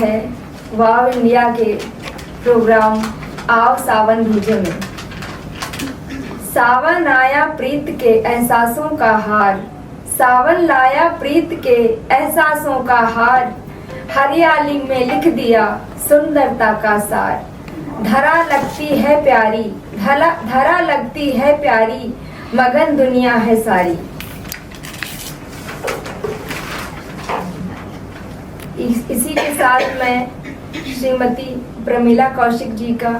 है वाव इंडिया के प्रोग्राम आओ सावन भीजे में। सावन आया प्रीत के एहसासों का हार, सावन लाया प्रीत के एहसासों का हार, हरियाली में लिख दिया सुंदरता का सार। धरा लगती है प्यारी, धरा लगती है प्यारी, मगन दुनिया है सारी। इसी के साथ मैं श्रीमती प्रमिला कौशिक जी का,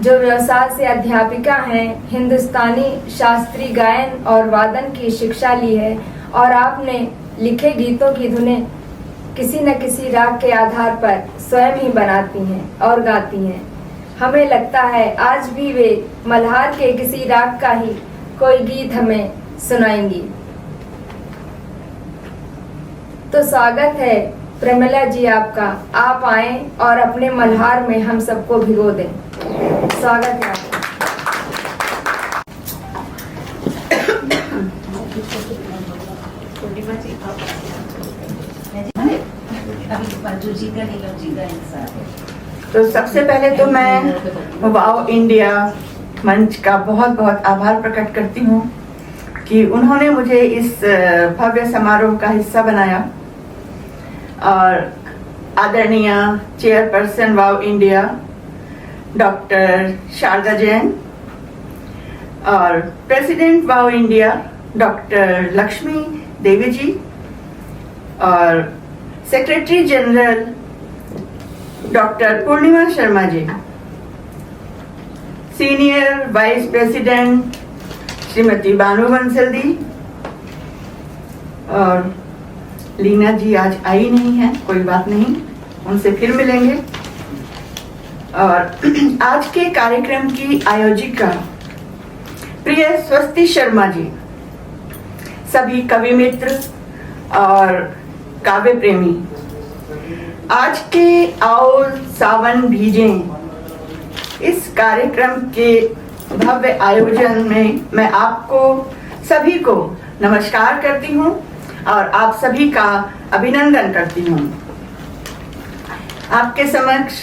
जो व्यवसाय से अध्यापिका हैं, हिंदुस्तानी शास्त्रीय गायन और वादन की शिक्षा ली है और आपने लिखे गीतों की धुनें किसी न किसी राग के आधार पर स्वयं ही बनाती हैं और गाती हैं। हमें लगता है आज भी वे मल्हार के किसी राग का ही कोई गीत हमें सुनाएंगी। तो स्वागत है प्रमिला जी आपका, आप आए और अपने मल्हार में हम सबको भिगो दें। स्वागत है आपका। तो सबसे पहले तो मैं वाव इंडिया मंच का बहुत बहुत आभार प्रकट करती हूँ कि उन्होंने मुझे इस भव्य समारोह का हिस्सा बनाया। और आदरणीय चेयरपर्सन वाव इंडिया डॉक्टर शारदा जैन और प्रेसिडेंट वाव इंडिया डॉक्टर लक्ष्मी देवी जी और सेक्रेटरी जनरल डॉक्टर पूर्णिमा Sharma ji, senior vice president Shrimati बानू बंसल दी और लीना जी आज आई नहीं है, कोई बात नहीं, उनसे फिर मिलेंगे। और आज के कार्यक्रम की आयोजिका प्रिय स्वस्ति शर्मा जी, सभी कवि मित्र और काव्य प्रेमी, आज के आओ सावन भीजे इस कार्यक्रम के भव्य आयोजन में मैं आपको सभी को नमस्कार करती हूँ और आप सभी का अभिनंदन करती हूँ। आपके समक्ष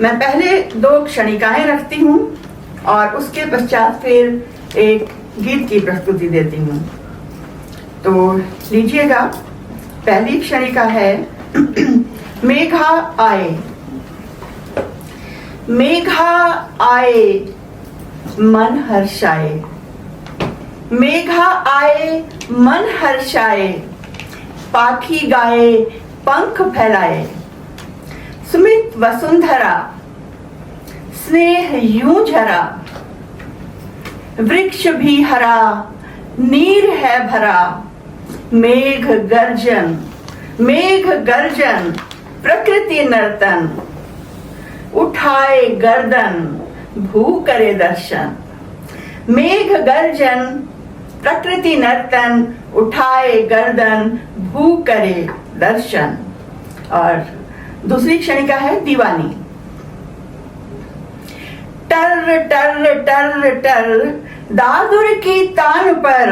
मैं पहले 2 क्षणिकाएं रखती हूँ और उसके पश्चात फिर एक गीत की प्रस्तुति देती हूँ। तो लीजिएगा, पहली क्षणिका है मेघा आए। मेघा आए मन हर्षाए, मेघा आए मन हर्षाए, पाखी गाए पंख फैलाए, सुमित वसुंधरा स्नेह यूं झरा, वृक्ष भी हरा नीर है भरा, मेघ गर्जन प्रकृति नर्तन, उठाए गर्दन भू करे दर्शन। मेघ गर्जन प्रकृति नर्तन, उठाए गर्दन भू करे दर्शन। और दूसरी क्षणिका है दीवानी। टर टर टर टर दादुर की तान पर,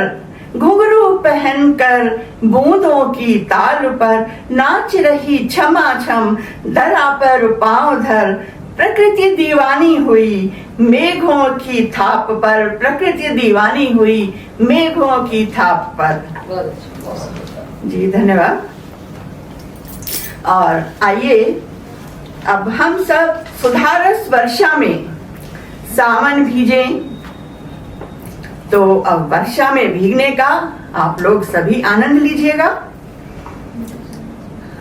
घुंघरू पहनकर बूंदों की ताल पर, नाच रही छमा छम धरा पर पांव धर, प्रकृति दीवानी हुई मेघों की थाप पर, प्रकृति दीवानी हुई मेघों की थाप पर। जी धन्यवाद। और आइए अब हम सब सुधारस वर्षा में सावन भीजे। तो अब वर्षा में भीगने का आप लोग सभी आनंद लीजिएगा।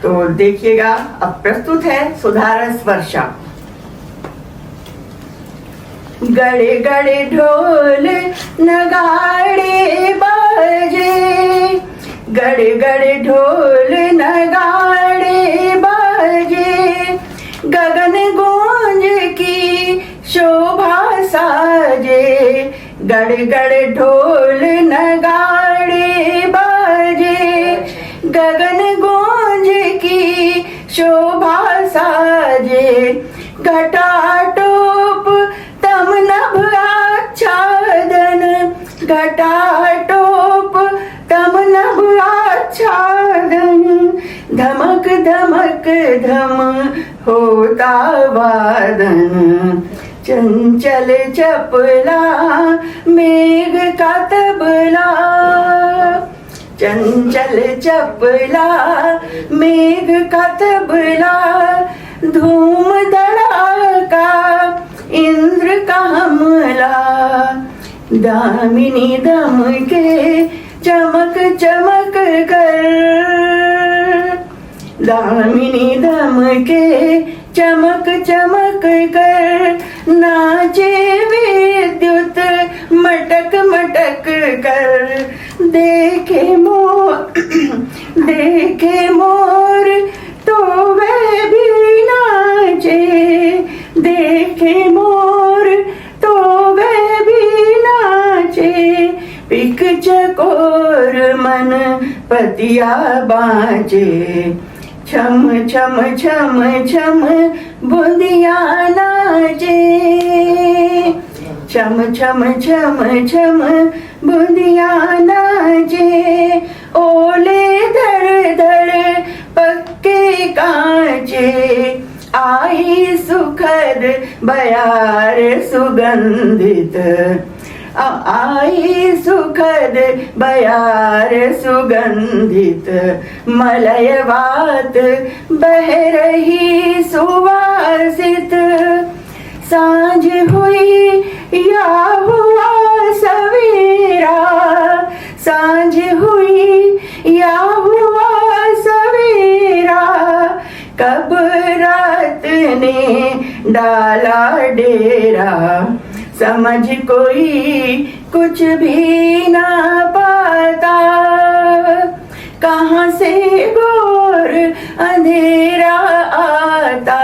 तो देखिएगा, अब प्रस्तुत है सुधारस वर्षा। गड़े गड़े ढोल नगाड़े बाजे, गड़े गड़े ढोल नगाड़े बाजे, गगन गूंज की शोभा साजे, गड़ गड़ ढोल नगाड़े बाजे, गगन गूंज की शोभा साजे, घटाटोप तम नभ आच्छादन, घटाटोप तम नभ आच्छादन, धमक धमक धम होता वादन, चंचल चपला मेघ का तबला, चंचल चपला मेघ का तबला, धूम धड़ाका इंद्र का हमला, दामिनी दम के चमक चमक कर, दामिनी दम के चमक चमक कर, नाचे विद्युत मटक मटक कर, देखे मोर तो वह भी नाचे, देखे मोर तो वह भी नाचे, पिक चकोर मन पतिया बाजे, छम छम छम छम बूंदिया नाचे, छम छम छम छम बूंदिया नाचे, ओले धड़ धड़ पक्के कांचे, आई सुखद बयार सुगंधित, आई सुखद बयार सुगंधित, मलयवात बह रही सुवासित, सांझ हुई या हुआ सवेरा, सांझ हुई या हुआ सवेरा, कब रात ने डाला डेरा, समझ कोई कुछ भी ना पाता, कहाँ से घोर अंधेरा आता,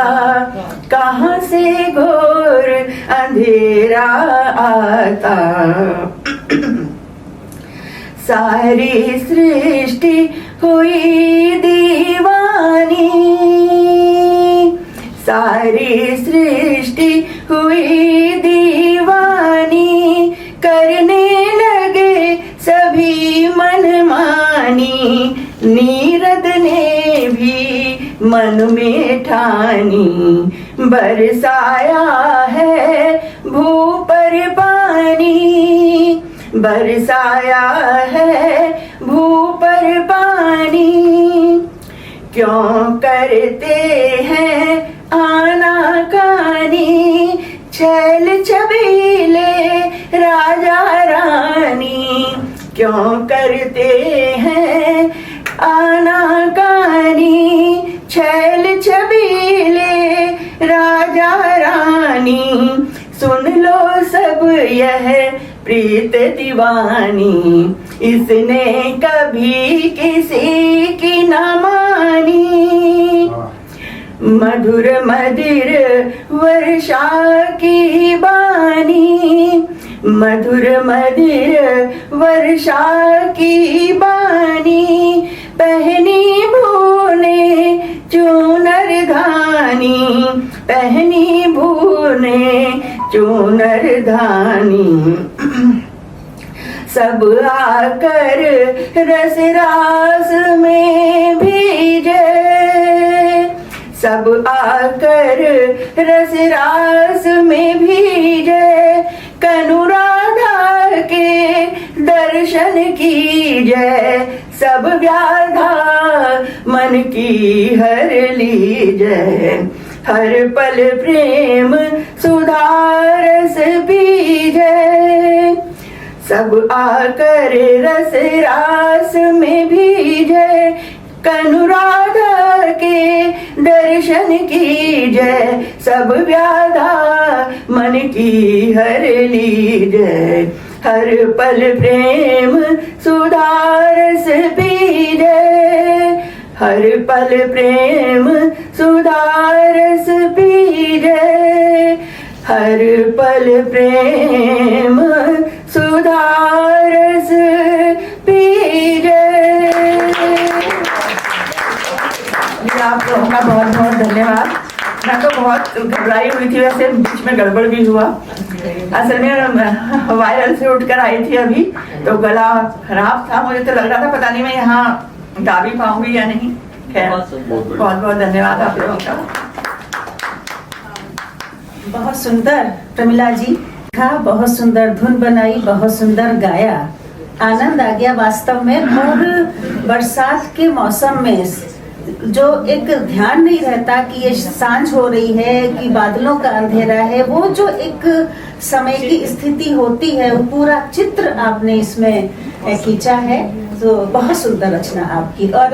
कहाँ से घोर अंधेरा आता, सारी सृष्टि हुई दीवानी, सारी सृष्टि हुई दीवानी, करने लगे सभी मनमानी, नीरद ने भी मन में ठानी, बरसाया है भू पर पानी, बरसाया है भू पर पानी, क्यों करते हैं आनाकानी, छैल छबीले राजा रानी, क्यों करते हैं आनाकानी, छैल छबीले राजा रानी, सुन लो सब यह प्रीत दीवानी, इसने कभी किसी की न मानी, मधुर मदिर वर्षा की बानी, मधुर मदिर वर्षा की बानी, पहनी भूने चूनर धानी, पहनी भूने चूनर धानी, सब आकर रस रास में भीजे, सब आकर रस रास में भीजे, कनु राधा के दर्शन कीजय, सब व्याधा मन की हर लीजय, हर पल प्रेम सुधारस पीजय, सब आकर रस रास में भीजय, कनु राधा के दर्शन कीजय, सब व्याधा मन की हर लीजय, हर पल प्रेम सुधारस पीजय, हर पल प्रेम सुधारस पीजय, हर पल प्रेम सुधारस पीजय। आप लोगों का बहुत बहुत धन्यवाद। मैं तो बहुत घबराई हुई थी, वैसे बीच में गड़बड़ भी हुआ। असल में वायरल से उठकर आई थी अभी, तो गला खराब था। मुझे तो लग रहा था पता नहीं मैं यहाँ गा भी पाऊंगी या नहीं, खैर बहुत बहुत धन्यवाद आप लोगों का। बहुत सुंदर प्रमिला जी था, बहुत सुंदर धुन बनाई, बहुत सुंदर गाया, आनंद आ गया वास्तव में। और बरसात के मौसम में जो एक ध्यान नहीं रहता कि ये सांझ हो रही है कि बादलों का अंधेरा है, वो जो एक समय की स्थिति होती है वो पूरा चित्र आपने इसमें खींचा है। तो बहुत सुंदर रचना आपकी। और